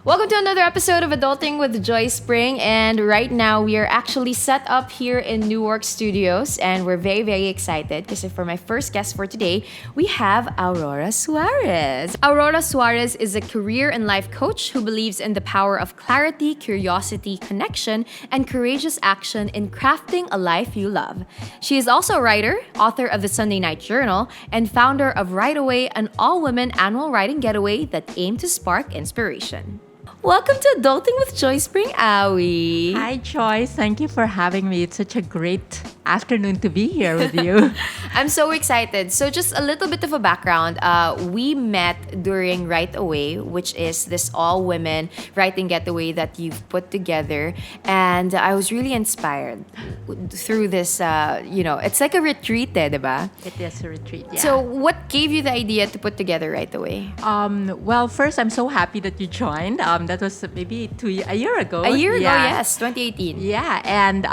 Welcome to another episode of Adulting with Joyce Pring. And right now, we are actually set up here in Newark Studios. And we're very, very excited because for my first guest for today, we have Aurora Suarez. Aurora Suarez is a career and life coach who believes in the power of clarity, curiosity, connection, and courageous action in crafting a life you love. She is also a writer, author of the Sunday Night Journal, and founder of Write Away, an all-women annual writing getaway that aimed to spark inspiration. Welcome to Adulting with Joyce Pring, Awi. Hi, Joyce. Thank you for having me. It's such a great afternoon to be here with you. I'm so excited. So just a little bit of a background. We met during Write Away, which is this all-women writing getaway that you've put together. And I was really inspired through this, it's like a retreat, diba? It is a retreat, yeah. So what gave you the idea to put together Write Away? Well, first, I'm so happy that you joined. That was maybe a year ago. A year ago, yes, 2018. Yeah, and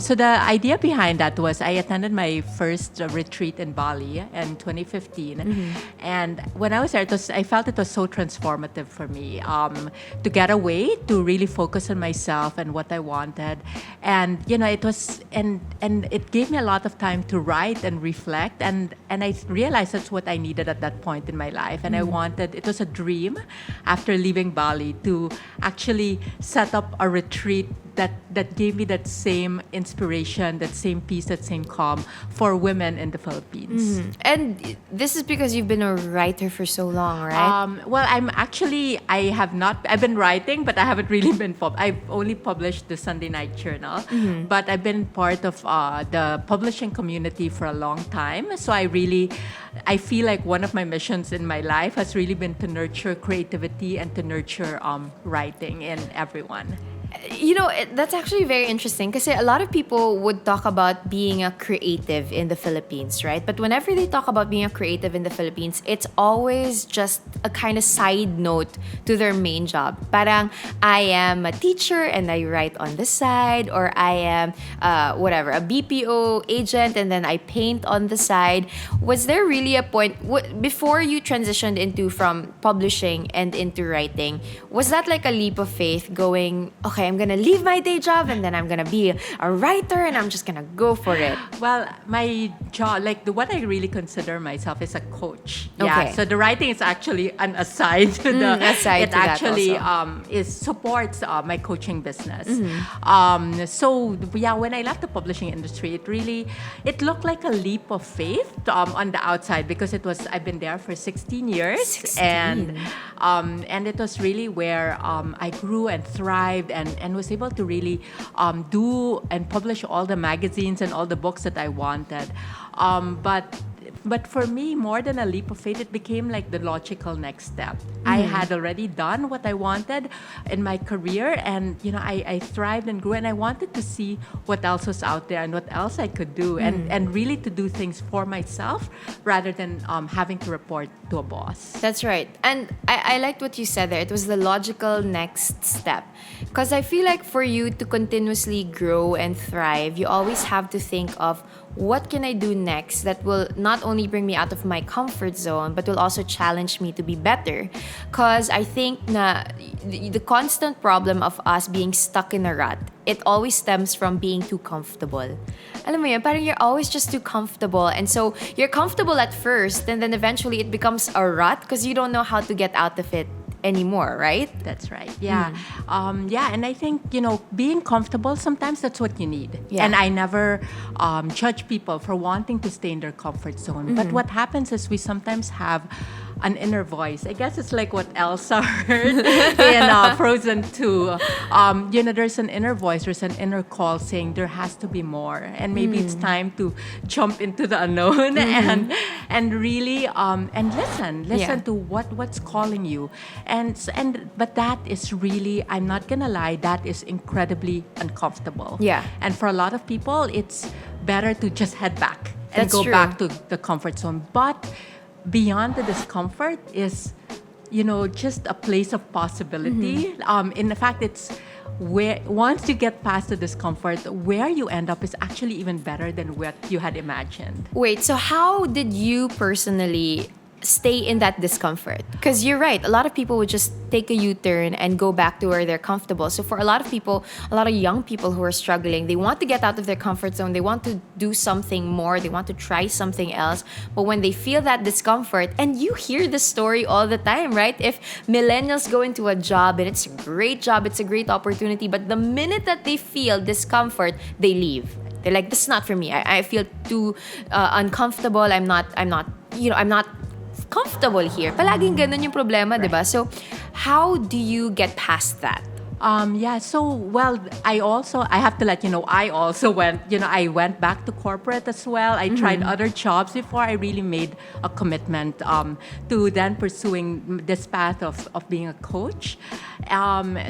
so the idea behind that was I attended my first retreat in Bali in 2015, and when I was there, I felt it was so transformative for me to get away, to really focus on myself and what I wanted, and it was and it gave me a lot of time to write and reflect, and I realized that's what I needed at that point in my life, and I wanted. It was a dream after leaving Bali to actually set up a retreat that gave me that same inspiration, that same peace, that same calm for women in the Philippines. And this is because you've been a writer for so long, right? Well, I've been writing, but I haven't really been, I've only published the Sunday Night Journal, but I've been part of the publishing community for a long time. So I feel like one of my missions in my life has really been to nurture creativity and to nurture writing in everyone. That's actually very interesting because a lot of people would talk about being a creative in the Philippines, right? But whenever they talk about being a creative in the Philippines, it's always just a kind of side note to their main job. Parang, I am a teacher and I write on the side, or I am, a BPO agent and then I paint on the side. Was there really a point, before you transitioned from publishing and into writing, was that like a leap of faith going, okay, I'm gonna leave my day job and then I'm gonna be a writer and I'm just gonna go for it? Well, my job, what I really consider myself is a coach. Okay. Yeah. So the writing is actually an aside to the. Aside it to that actually also. supports my coaching business. When I left the publishing industry, it looked like a leap of faith on the outside because I've been there for 16 years. 16. And it was really where I grew and thrived and was able to really do and publish all the magazines and all the books that I wanted. But for me, more than a leap of faith, it became like the logical next step. I had already done what I wanted in my career, and I thrived and grew, and I wanted to see what else was out there and what else I could do, and really to do things for myself rather than having to report to a boss. That's right. And I liked what you said there. It was the logical next step. Because I feel like for you to continuously grow and thrive, you always have to think of what can I do next that will not only bring me out of my comfort zone, but will also challenge me to be better. Because I think the constant problem of us being stuck in a rut, it always stems from being too comfortable. Alam mo yun, parang you're always just too comfortable. And so you're comfortable at first, and then eventually it becomes a rut because you don't know how to get out of it anymore, right? That's right. Yeah. And I think, being comfortable, sometimes that's what you need. Yeah. And I never judge people for wanting to stay in their comfort zone. But what happens is we sometimes have an inner voice. I guess it's like what Elsa heard in Frozen 2. There's an inner voice, there's an inner call saying there has to be more. And maybe it's time to jump into the unknown and really and listen to what's calling you. But that is really, I'm not gonna lie, that is incredibly uncomfortable. Yeah. And for a lot of people, it's better to just head back and That's go true. back to the comfort zone. But beyond the discomfort is, just a place of possibility. In fact, it's where once you get past the discomfort, where you end up is actually even better than what you had imagined. Wait, so how did you personally stay in that discomfort. Because you're right, a lot of people would just take a U-turn and go back to where they're comfortable. So for a lot of people, a lot of young people who are struggling, they want to get out of their comfort zone, they want to do something more, they want to try something else. But when they feel that discomfort, and you hear this story all the time, right? If millennials go into a job and it's a great job, it's a great opportunity, but the minute that they feel discomfort, they leave. They're like, this is not for me. I feel too uncomfortable. I'm not comfortable here. Palaging ganun yung problema, Right. diba? So, how do you get past that? I have to let you know, I also I went back to corporate as well. I tried other jobs before I really made a commitment to then pursuing this path of being a coach.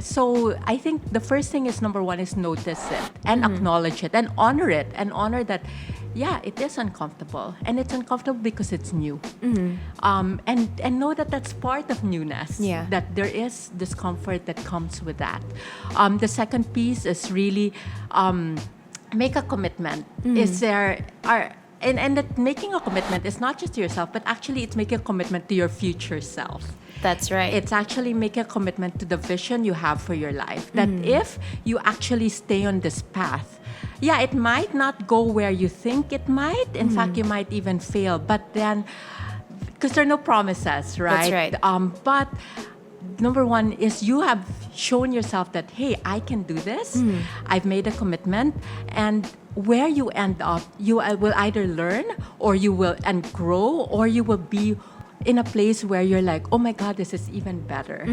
So I think the first thing is, number one, is notice it and acknowledge it and honor it and honor that, yeah, it is uncomfortable, and it's uncomfortable because it's new. And know that that's part of newness. Yeah. That there is discomfort that comes with that. The second piece is really make a commitment. And that making a commitment is not just to yourself, but actually it's making a commitment to your future self. That's right. It's actually making a commitment to the vision you have for your life. That if you actually stay on this path, yeah, it might not go where you think it might. In fact, you might even fail. But then, because there are no promises, right? That's right. But number one is you have shown yourself that, hey, I can do this. I've made a commitment. And where you end up, you will either learn or you will and grow, or you will be in a place where you're like, oh my God, this is even better.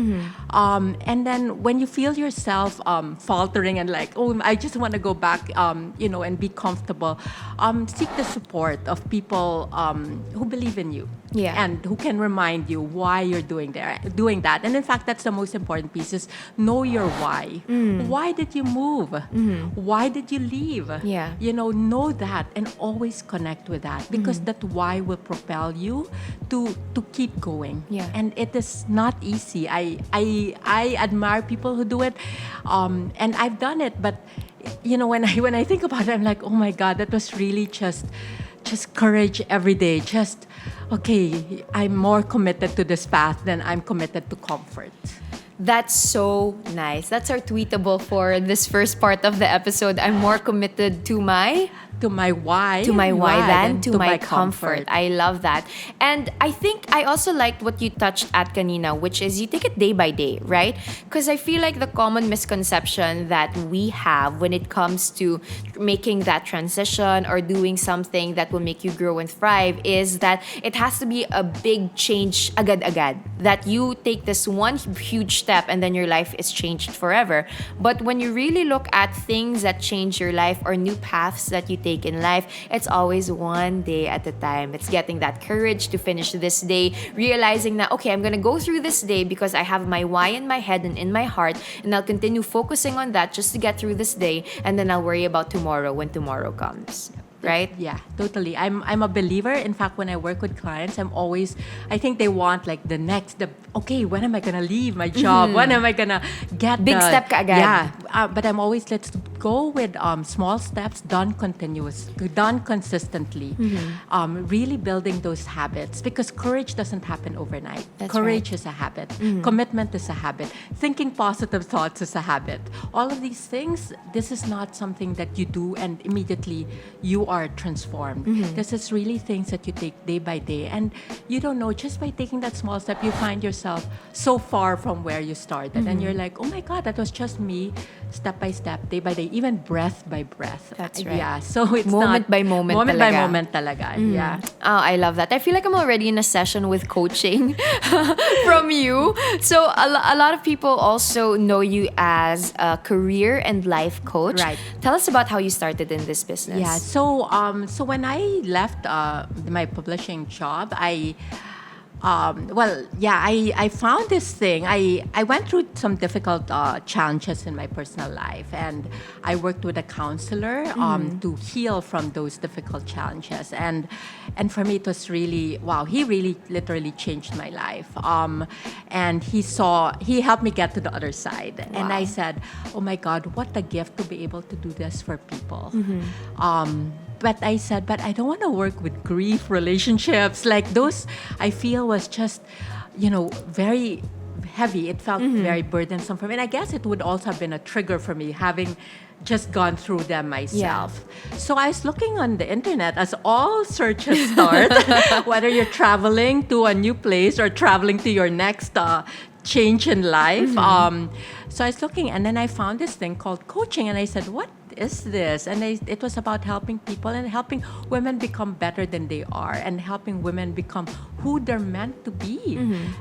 And then when you feel yourself faltering and like, oh, I just want to go back, and be comfortable, seek the support of people who believe in you. Yeah. And who can remind you why you're doing that. And in fact, that's the most important piece, is know your why. Why did you move? Why did you leave? Yeah. Know that and always connect with that, because that why will propel you to keep going. Yeah. And it is not easy. I admire people who do it, and I've done it. But when I think about it, I'm like, oh my God, that was really just courage every day. Just, okay, I'm more committed to this path than I'm committed to comfort. That's so nice. That's our tweetable for this first part of the episode. I'm more committed to my why. To my why than to my comfort. comfort. I love that. And I think I also liked what you touched at kanina, which is you take it day by day, right? Because I feel like the common misconception that we have when it comes to making that transition or doing something that will make you grow and thrive is that it has to be a big change agad-agad. That you take this one huge step and then your life is changed forever. But when you really look at things that change your life or new paths that you take in life, it's always one day at a time. It's getting that courage to finish this day, realizing that, okay, I'm gonna go through this day because I have my why in my head and in my heart, and I'll continue focusing on that just to get through this day, and then I'll worry about tomorrow when tomorrow comes. Right? Yeah, totally. I'm a believer. In fact, when I work with clients, I think they want like okay, when am I gonna leave my job? When am I gonna get Big step ka agad. Yeah, but I'm always, let's go with small steps done consistently. Really building those habits, because courage doesn't happen overnight. That's Courage right. is a habit. Commitment is a habit. Thinking positive thoughts is a habit. All of these things, this is not something that you do and immediately you are transformed. This is really things that you take day by day, and you don't know, just by taking that small step, you find yourself so far from where you started, and you're like, oh my God, that was just me, step by step, day by day, even breath by breath. That's right. Yeah, so it's Moment by moment by talaga. moment talaga. Yeah. Oh, I love that. I feel like I'm already in a session with coaching from you. So a lot of people also know you as a career and life coach. Right. Tell us about how you started in this business. Yeah, so when I left my publishing job, I found this thing. I went through some difficult challenges in my personal life, and I worked with a counselor to heal from those difficult challenges. And for me, it was really, wow, he really literally changed my life. And he helped me get to the other side. Wow. And I said, oh my God, what a gift to be able to do this for people. but I said, but I don't want to work with grief relationships. Like those, I feel was just, very heavy. It felt very burdensome for me. And I guess it would also have been a trigger for me having just gone through them myself. So I was looking on the internet, as all searches start, whether you're traveling to a new place or traveling to your next change in life. So I was looking, and then I found this thing called coaching, and I said, what is this? And it was about helping people and helping women become better than they are and helping women become who they're meant to be.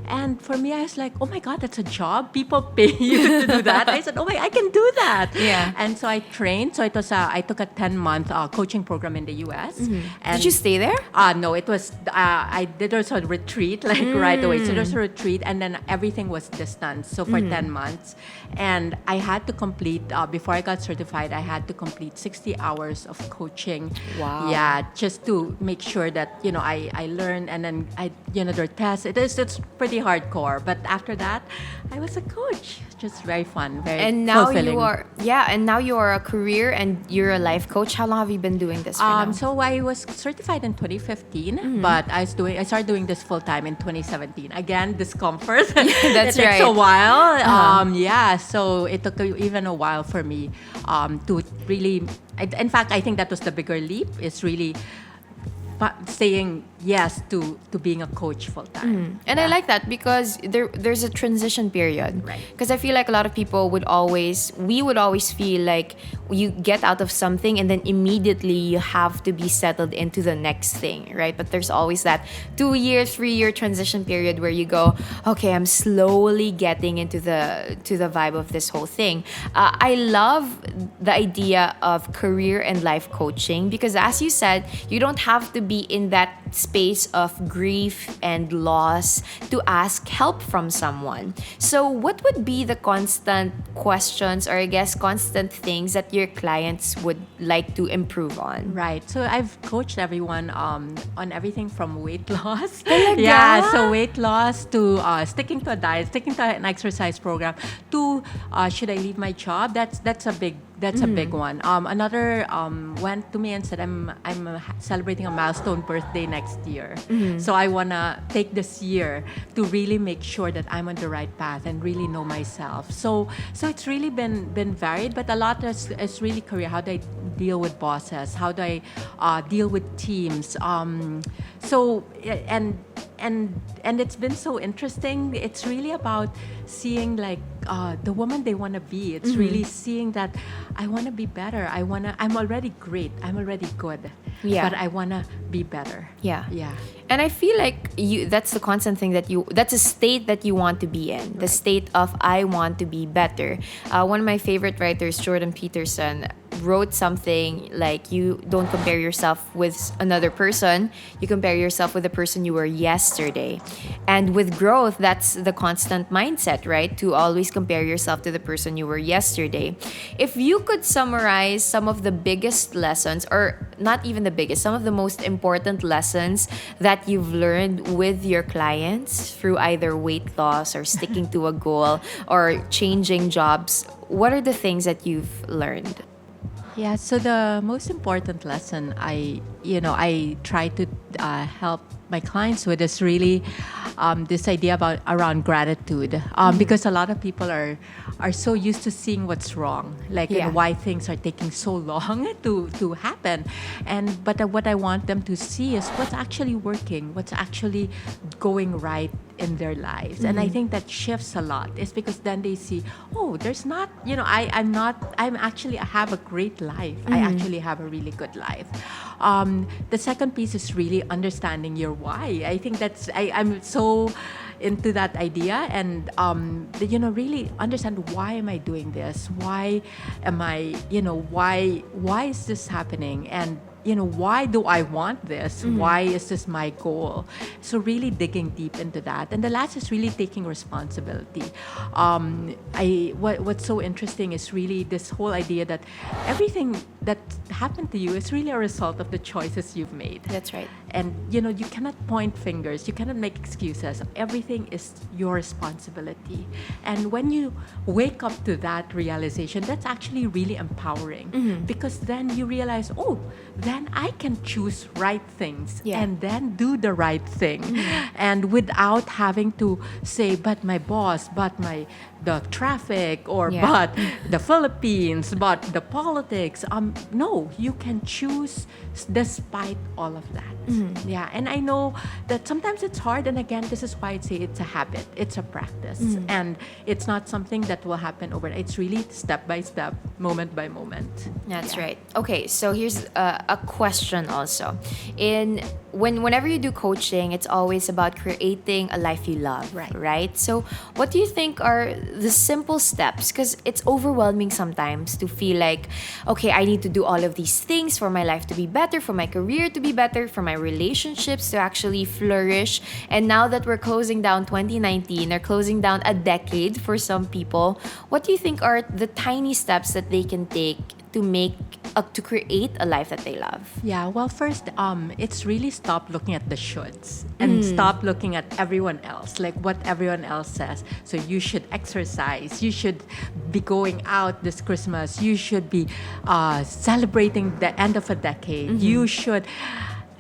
And for me, I was like, oh my God, that's a job. People pay you to do that. I said, oh my, I can do that. Yeah. And so I trained. So it was I took a 10-month coaching program in the US. And Did you stay there? no, it was, I did also a retreat right away. So there's a retreat, and then everything was distance. So for 10 months. And I had to complete, before I got certified, I had to complete 60 hours of coaching. Wow. Yeah, just to make sure that, I learned, and then there are tests. It's pretty hardcore. But after that, I was a coach. Just very fun, very And now fulfilling. now you are a career and you're a life coach. How long have you been doing this for now? So I was certified in 2015, but I started doing this full time in 2017. Again, discomfort. That's it takes right. a while. So it took even a while for me to really. In fact, I think that was the bigger leap. Is really saying yes to being a coach full time. And I like that because there's a transition period. Right. Because I feel like a lot of people would always feel like you get out of something and then immediately you have to be settled into the next thing, right? But there's always that 2-year, 3-year transition period where you go, okay, I'm slowly getting into the vibe of this whole thing. I love the idea of career and life coaching because, as you said, you don't have to be in that space of grief and loss to ask help from someone. So what would be the constant questions, or I guess constant things that your clients would like to improve on? Right. So I've coached everyone on everything from weight loss. Talaga? Yeah. So weight loss to sticking to a diet, sticking to an exercise program, to should I leave my job? That's a big one. Another went to me and said, I'm celebrating a milestone birthday next year. So I wanna take this year to really make sure that I'm on the right path and really know myself. So it's really been varied, but a lot is really career. How do I deal with bosses? How do I deal with teams? So and it's been so interesting. It's really about seeing like the woman they want to be. It's really seeing that I want to be better. I'm already great. I'm already good. Yeah. But I want to be better. Yeah. Yeah. And I feel like that's the constant thing that's a state that you want to be in. The state of I want to be better. One of my favorite writers, Jordan Peterson, wrote something like, you don't compare yourself with another person, you compare yourself with the person you were yesterday. And with growth, that's the constant mindset, right? To always compare yourself to the person you were yesterday. If you could summarize some of the biggest lessons, or not even the biggest, some of the most important lessons that you've learned with your clients through either weight loss or sticking to a goal or changing jobs, what are the things that you've learned? Yeah, so the most important lesson I try to help my clients with is really this idea around gratitude, because a lot of people are so used to seeing what's wrong, like why things are taking so long to happen, but what I want them to see is what's actually working, what's actually going right in their lives. And I think that shifts a lot. It's because then they see, oh, there's not, I have a great life. I actually have a really good life. The second piece is really understanding your why. I think I'm so into that idea, and really understand, why am I doing this? Why am I, why is this happening? And why do I want this? Why is this my goal? So really digging deep into that. And the last is really taking responsibility. What's so interesting is really this whole idea that everything that happened to you is really a result of the choices you've made. That's right. And you cannot point fingers, you cannot make excuses. Everything is your responsibility. And when you wake up to that realization, that's actually really empowering, because then you realize, oh, then I can choose right things and then do the right thing. And without having to say, but my boss, but the traffic, or but the Philippines, but the politics. No, you can choose despite all of that. Yeah, and I know that sometimes it's hard, and again, this is why I say it's a habit, it's a practice, and it's not something that will happen overnight. It's really step by step, moment by moment. That's right. Okay, so here's a question also. Whenever you do coaching, it's always about creating a life you love, right? So what do you think are the simple steps? Because it's overwhelming sometimes to feel like, okay, I need to do all of these things for my life to be better, for my career to be better, for my relationships to actually flourish. And now that we're closing down 2019, or closing down a decade for some people, what do you think are the tiny steps that they can take to create a life that they love? Yeah, well, first, it's really stop looking at the shoulds and stop looking at everyone else, like what everyone else says. So you should exercise, you should be going out this Christmas, you should be celebrating the end of a decade, you should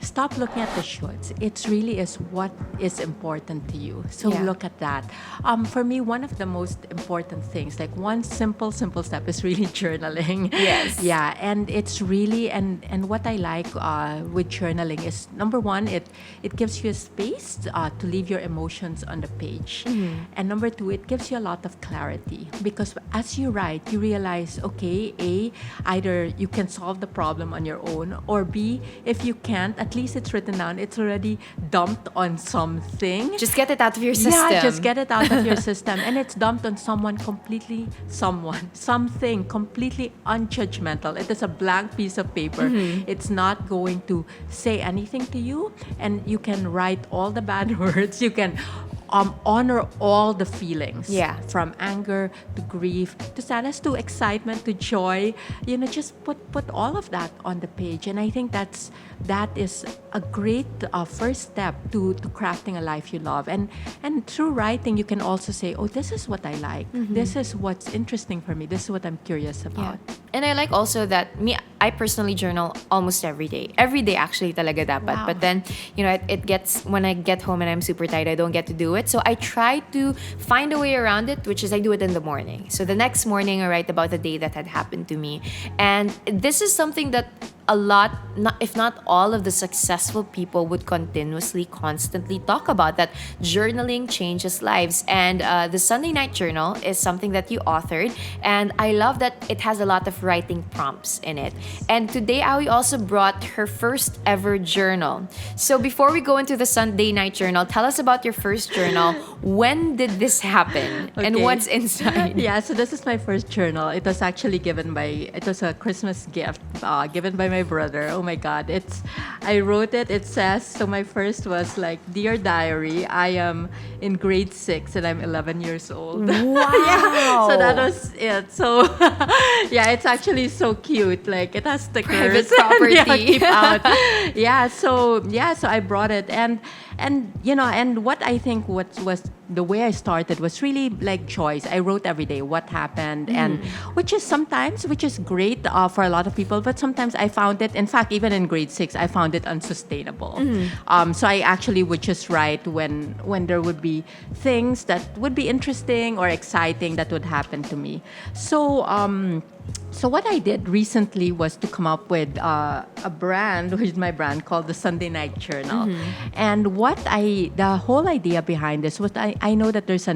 stop looking at the shoulds. It really is what is important to you. So look at that. For me, one of the most important things, like one simple step, is really journaling. Yes. Yeah, and it's really, and what I like with journaling is, number one, it gives you a space to leave your emotions on the page. And number two, it gives you a lot of clarity, because as you write, you realize, okay, A, either you can solve the problem on your own, or B, if you can't, at least it's written down, it's already dumped on something. Just get it out of your system. Yeah, just get it out of your system. And it's dumped on something completely unjudgmental. It is a blank piece of paper. It's not going to say anything to you. And you can write all the bad words. You can honor all the feelings, from anger to grief to sadness to excitement to joy. Just put all of that on the page, and I think that is a great first step to crafting a life you love. And through writing, you can also say, oh, this is what I like. This is what's interesting for me. This is what I'm curious about. And I like also that I personally journal almost every day. Every day actually talaga dapat. Wow. But then, it gets, when I get home and I'm super tired, I don't get to do it. So I try to find a way around it, which is I do it in the morning. So the next morning I write about the day that had happened to me. And this is something that a lot, if not all of the successful people would constantly talk about, that journaling changes lives. And the Sunday Night Journal is something that you authored, and I love that it has a lot of writing prompts in it. And today Aoi also brought her first ever journal. So before we go into the Sunday Night Journal, tell us about your first journal. When did this happen? Okay. And what's inside? Yeah, so this is my first journal. It was actually it was a Christmas gift given by my brother. Oh my God. I wrote it. It says, so my first was like, Dear Diary, I am in grade 6 and I'm 11 years old. Wow. Yeah, so that was it. So yeah, it's actually so cute. Like it has stickers. Private property. Yeah, keep out. So I brought it, and what I think what was the way I started was really like Joyce. I wrote every day what happened, and which is great for a lot of people, but sometimes I found it, in fact, even in grade 6, I found it unsustainable. So I actually would just write when there would be things that would be interesting or exciting that would happen to me. So what I did recently was to come up with a brand, which is my brand, called the Sunday Night Journal. And the whole idea behind this was I know that there's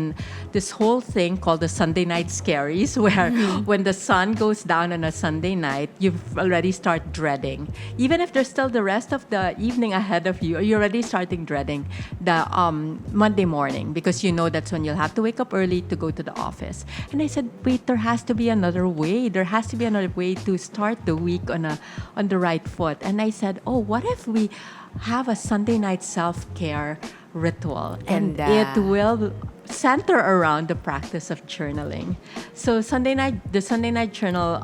this whole thing called the Sunday Night Scaries, where when the sun goes down on a Sunday night, you've already start dreading. Even if there's still the rest of the evening ahead of you, you're already starting dreading the Monday morning, because you know that's when you'll have to wake up early to go to the office. And I said, wait, there has to be another way. There has to be another way to start the week on the right foot. And I said, oh, what if we have a Sunday night self-care ritual, and it will center around the practice of journaling. So the Sunday night journal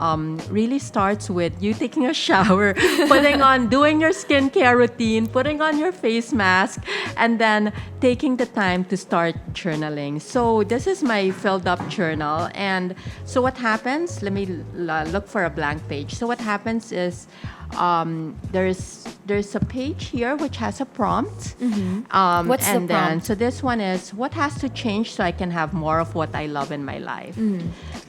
really starts with you taking a shower, doing your skincare routine, putting on your face mask, and then taking the time to start journaling. So this is my filled up journal. And so what happens, let me look for a blank page. So what happens is there's a page here which has a prompt. What's the prompt? So this one is, what has to change so I can have more of what I love in my life?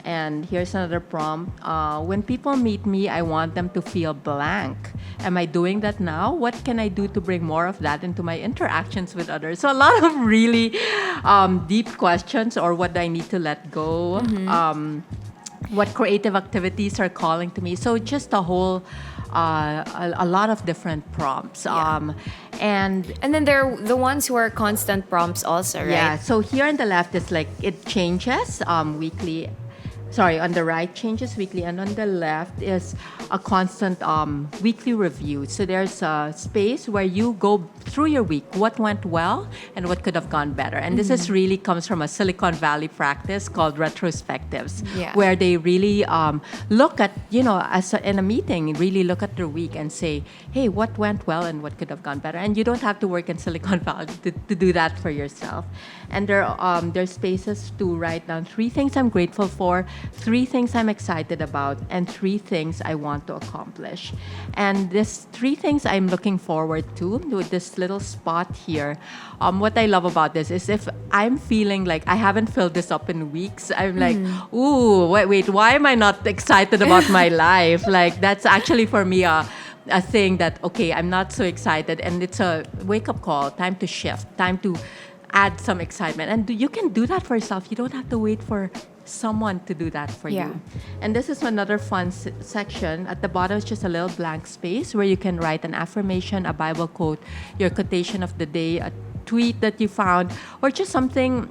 And here's another prompt. When people meet me, I want them to feel blank. Am I doing that now? What can I do to bring more of that into my interactions with others? So a lot of really deep questions, or what do I need to let go? What creative activities are calling to me? So just a whole a lot of different prompts. And then there are the ones who are constant prompts also, right? yeah, so here on the left is like it changes weekly. Sorry, on the right changes weekly, and on the left is a constant weekly review. So there's a space where you go through your week, what went well and what could have gone better. And this is really comes from a Silicon Valley practice called retrospectives, where they really look at, in a meeting, really look at their week and say, hey, what went well and what could have gone better. And you don't have to work in Silicon Valley to do that for yourself. And there's spaces to write down 3 things I'm grateful for, 3 things I'm excited about, and 3 things I want to accomplish. And this 3 things I'm looking forward to with this little spot here. What I love about this is if I'm feeling like I haven't filled this up in weeks, I'm like, ooh, wait, why am I not excited about my life? Like, that's actually for me a thing that, okay, I'm not so excited. And it's a wake-up call, time to shift, time to add some excitement. And you can do that for yourself. You don't have to wait for someone to do that for you. And this is another fun section. At the bottom is just a little blank space where you can write an affirmation, a Bible quote, your quotation of the day, a tweet that you found, or just something,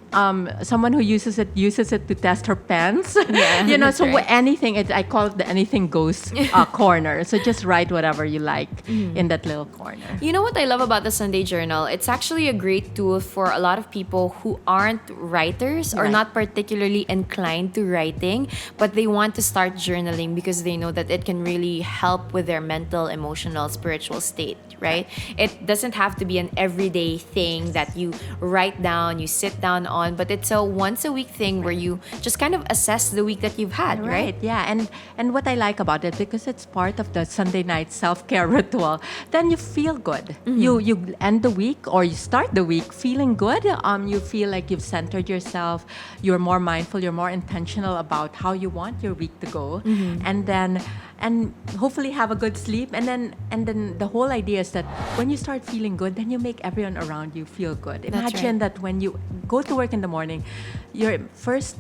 someone who uses it to test her pens. Anything, I call it the anything goes corner. So just write whatever you like in that little corner. You know what I love about the Sunday Journal? It's actually a great tool for a lot of people who aren't writers or not particularly inclined to writing, but they want to start journaling because they know that it can really help with their mental, emotional, spiritual state, right? It doesn't have to be an everyday thing that you write down, you sit down on, but it's a once a week thing where you just kind of assess the week that you've had, right? Yeah, and what I like about it, because it's part of the Sunday night self-care ritual, then you feel good. You end the week or you start the week feeling good. You feel like you've centered yourself, you're more mindful, you're more intentional about how you want your week to go, and hopefully have a good sleep. And then the whole idea is that when you start feeling good, then you make everyone around you feel good. Imagine that when you go to work in the morning, your first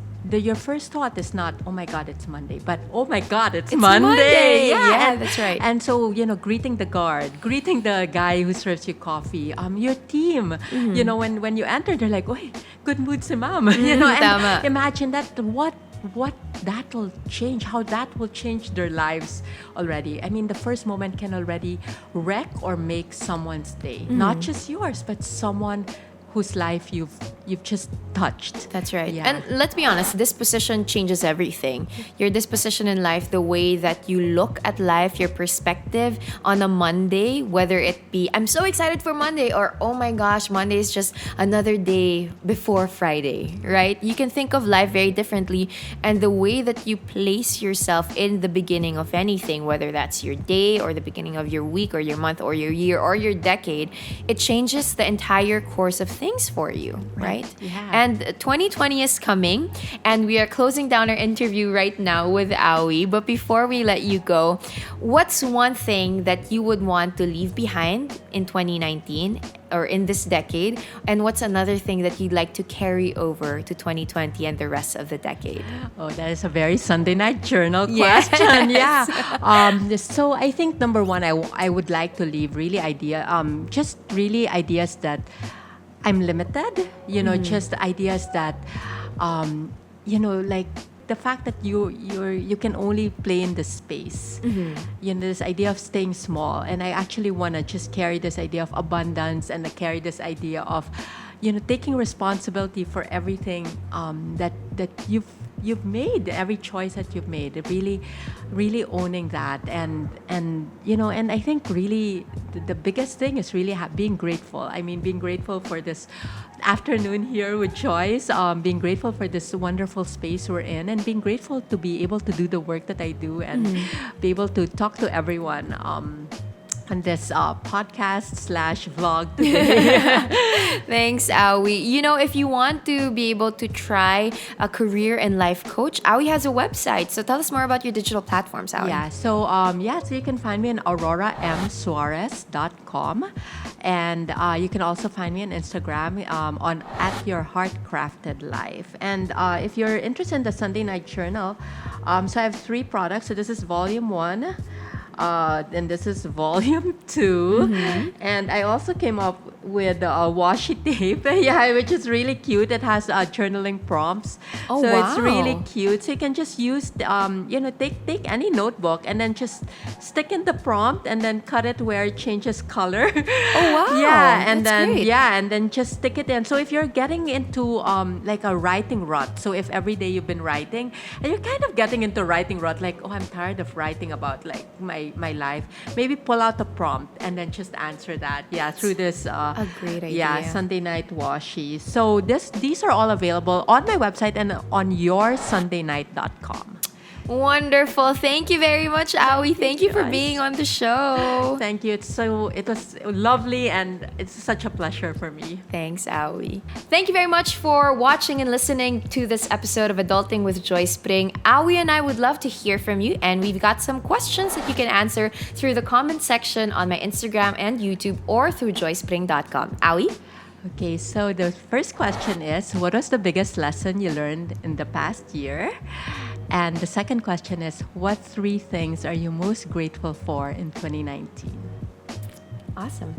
thought is not, oh my God, it's Monday, but oh my God, it's Monday. Yeah, that's right. And so, greeting the guard, greeting the guy who serves you coffee, your team, when you enter, they're like, oh, good mood si ma'am. And imagine that, what that will change, how that will change their lives already. I mean, the first moment can already wreck or make someone's day. Not just yours, but someone whose life you've just touched. That's right. Yeah. And let's be honest, disposition changes everything. Your disposition in life, the way that you look at life, your perspective on a Monday, whether it be, I'm so excited for Monday, or oh my gosh, Monday is just another day before Friday, right? You can think of life very differently, and the way that you place yourself in the beginning of anything, whether that's your day or the beginning of your week or your month or your year or your decade, it changes the entire course of things for you, right? Yeah. And 2020 is coming, and we are closing down our interview right now with Aoi. But before we let you go, what's one thing that you would want to leave behind in 2019 or in this decade? And what's another thing that you'd like to carry over to 2020 and the rest of the decade? Oh, that is a very Sunday night journal question. Yes. Yeah. So I think number one, I would like to leave just really ideas that I'm limited, just ideas that, like the fact that you can only play in this space. This idea of staying small. And I actually want to just carry this idea of abundance, and I carry this idea of, taking responsibility for everything that you've made, every choice that you've made, really owning that, and I think really the biggest thing is really being grateful. I mean, being grateful for this afternoon here with Joyce, being grateful for this wonderful space we're in, and being grateful to be able to do the work that I do and be able to talk to everyone. On this podcast/vlog today. Thanks, Aoi. If you want to be able to try a career and life coach, Aoi has a website. So tell us more about your digital platforms, Aoi. Yeah, so so you can find me on auroramsuarez.com, and you can also find me on Instagram on @yourheartcraftedlife. And if you're interested in the Sunday Night Journal, so I have 3 products. So this is volume 1. And this is volume 2. And I also came up with washi tape, which is really cute. It has journaling prompts. Oh, so wow. It's really cute. So you can just use, take any notebook and then just stick in the prompt and then cut it where it changes color. Oh, wow. Yeah, and That's then great. and then just stick it in. So if you're getting into like a writing rut, so if every day you've been writing and you're kind of getting into writing rut, like, oh, I'm tired of writing about like my life, maybe pull out a prompt and then just answer that through this A great idea. Sunday Night Washi. So these are all available on my website and on yoursundaynight.com. Wonderful. Thank you very much, Aoi. Thank you for guys. being on the show. Thank you. It was lovely, and it's such a pleasure for me. Thanks, Aoi. Thank you very much for watching and listening to this episode of Adulting with Joyce Pring. Aoi and I would love to hear from you, and we've got some questions that you can answer through the comment section on my Instagram and YouTube or through joycepring.com. Aoi? Okay, so the first question is, what was the biggest lesson you learned in the past year? And the second question is, what 3 things are you most grateful for in 2019? Awesome.